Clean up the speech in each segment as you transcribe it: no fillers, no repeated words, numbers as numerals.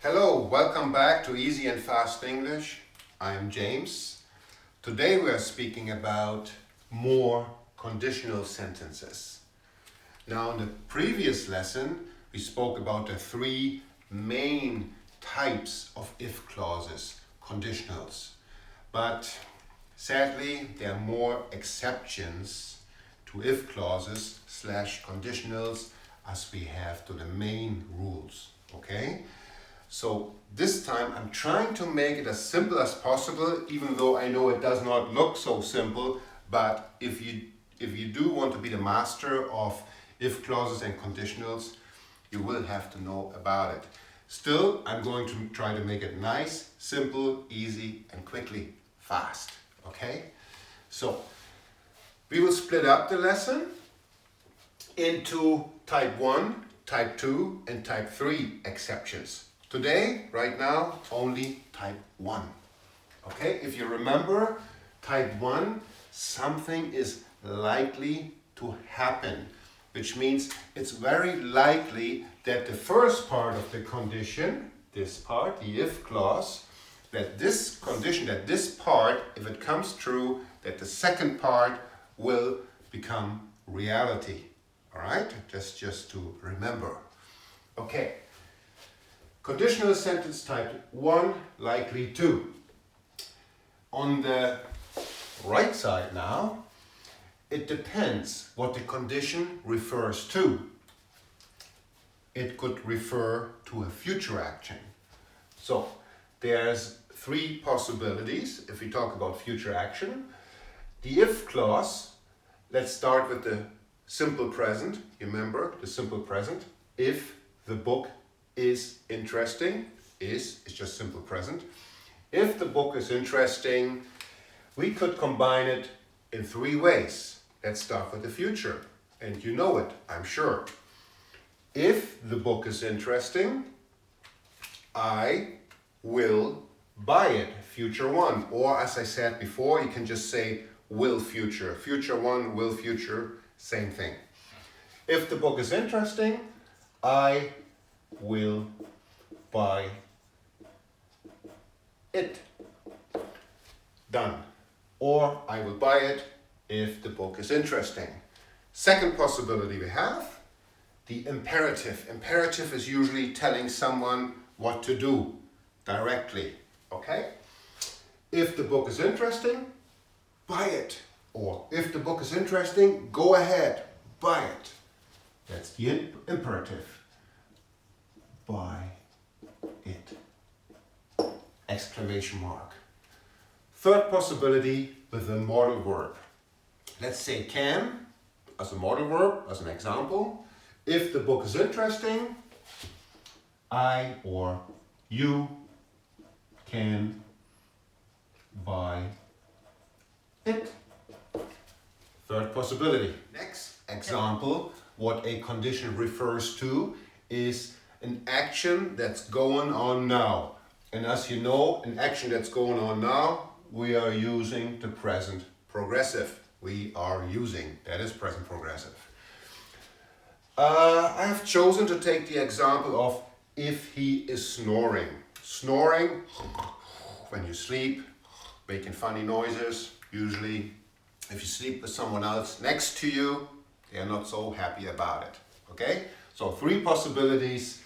Hello, welcome back to Easy and Fast English. I'm James. Today we are speaking about more conditional sentences. Now, in the previous lesson, we spoke about the three main types of if clauses, conditionals. But sadly, there are more exceptions to if clauses / conditionals as we have to the main rules. Okay? So this time I'm trying to make it as simple as possible, even though I know it does not look so simple. But if you do want to be the master of if clauses and conditionals, you will have to know about it. Still, I'm going to try to make it nice, simple, easy, and quickly fast. Okay? So we will split up the lesson into type 1, type 2, and type 3 exceptions. Today, right now, only type 1. Okay, if you remember, type 1, something is likely to happen, which means it's very likely that the first part of the condition, this part, the if clause, that this condition, that this part, if it comes true, that the second part will become reality. All right, just to remember. Okay. Conditional sentence type 1, likely 2. On the right side now, it depends what the condition refers to. It could refer to a future action. So there's three possibilities if we talk about future action. The if clause, let's start with the simple present. You remember the simple present. If the book is interesting, is just simple present. If the book is interesting, we could combine it in three ways. Let's start with the future, and you know it, I'm sure. If the book is interesting, I will buy it, future 1. Or as I said before, you can just say will future. Future 1, will future, same thing. If the book is interesting, I will buy it. Done. Or I will buy it if the book is interesting. Second possibility we have, the imperative. Imperative is usually telling someone what to do directly. Okay? If the book is interesting, buy it. Or if the book is interesting, go ahead, buy it. That's the imperative. Buy it. Exclamation mark. Third possibility with a modal verb. Let's say can as a modal verb, as an example. If the book is interesting, I or you can buy it. Third possibility. Next example, what a condition refers to is an action that's going on now. And as you know, an action that's going on now, we are using the present progressive. That is present progressive. I have chosen to take the example of if he is snoring. Snoring, when you sleep, making funny noises. Usually, if you sleep with someone else next to you, they are not so happy about it. Okay? So 3 possibilities.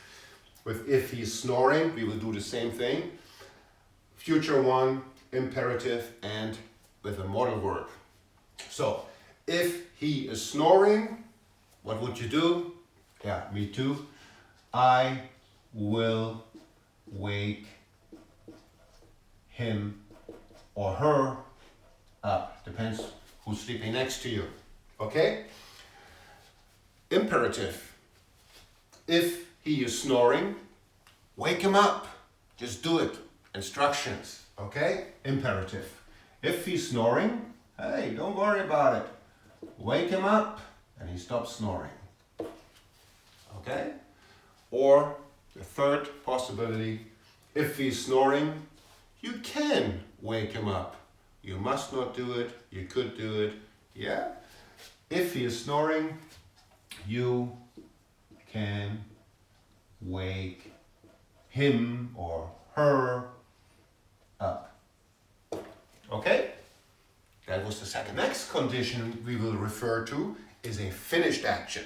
With if he's snoring, we will do the same thing. Future 1, imperative, and with a modal verb. So, if he is snoring, what would you do? Yeah, me too. I will wake him or her up. Depends who's sleeping next to you. Okay? Imperative. If he is snoring, wake him up. Just do it. Instructions. Okay? Imperative. If he's snoring, hey, don't worry about it. Wake him up and he stops snoring. Okay? Or the third possibility, if he's snoring, you can wake him up. You must not do it. You could do it. Yeah? If he is snoring, you can wake him or her up. Okay? That was the second. Next condition we will refer to is a finished action.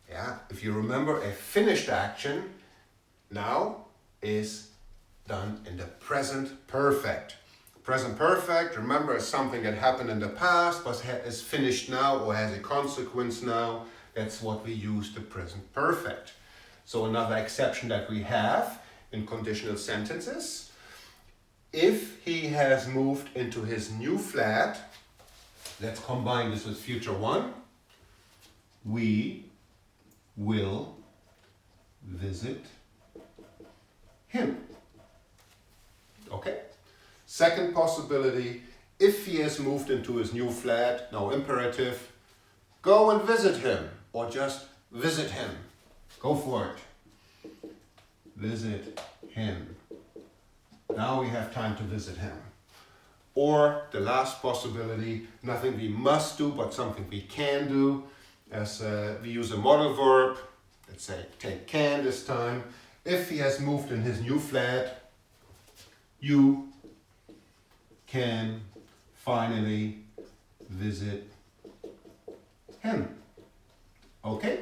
Yeah, if you remember, a finished action now is done in the present perfect. Present perfect, remember, is something that happened in the past but is finished now or has a consequence now. That's what we use the present perfect. So another exception that we have in conditional sentences, if he has moved into his new flat, let's combine this with future one, we will visit him. Okay? Second possibility, if he has moved into his new flat, now imperative, go and visit him or just visit him. Go for it. Visit him. Now we have time to visit him. Or the last possibility, nothing we must do but something we can do, as we use a modal verb. Let's say take can this time. If he has moved in his new flat, you can finally visit him. Okay?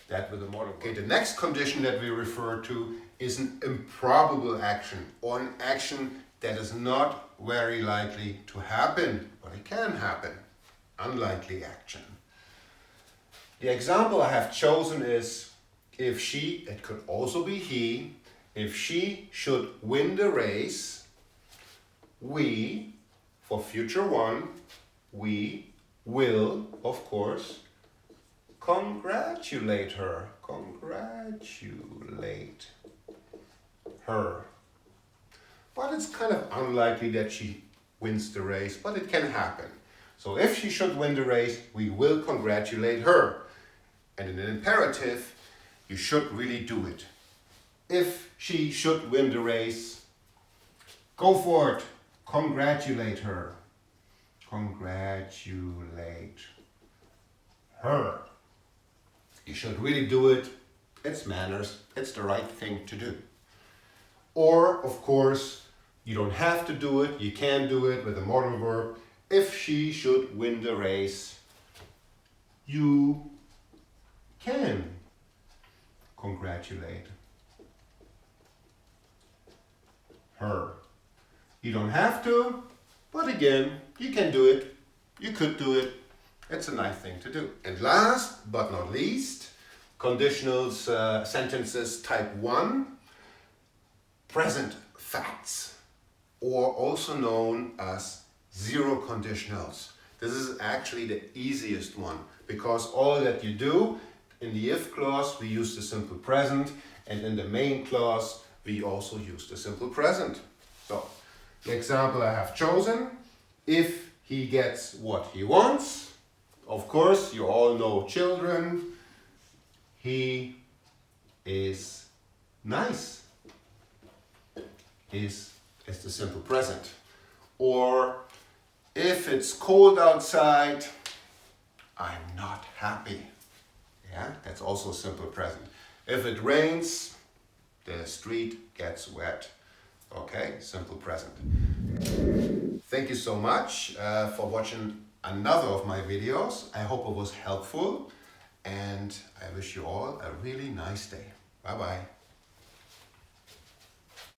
That with the modal. Okay, the next condition that we refer to is an improbable action, or an action that is not very likely to happen, but it can happen. Unlikely action. The example I have chosen is if she, it could also be he, if she should win the race, we, for future one, we will, of course, congratulate her. Congratulate her. But it's kind of unlikely that she wins the race, but it can happen. So if she should win the race, we will congratulate her. And in an imperative, you should really do it. If she should win the race, go for it. Congratulate her. Congratulate her. You should really do it. It's manners. It's the right thing to do. Or, of course, you don't have to do it. You can do it with a modal verb. If she should win the race, you can congratulate her. You don't have to, but again, you can do it. You could do it. It's a nice thing to do. And last but not least, conditionals sentences type 1, present facts, or also known as zero conditionals. This is actually the easiest one because all that you do in the if clause we use the simple present, and in the main clause we also use the simple present. So the example I have chosen, if he gets what he wants, of course you all know children, he is nice. Is the simple present. Or if it's cold outside, I'm not happy. Yeah, that's also simple present. If it rains, the street gets wet. Okay, simple present. Thank you so much for watching another of my videos. I hope it was helpful, and I wish you all a really nice day. Bye bye.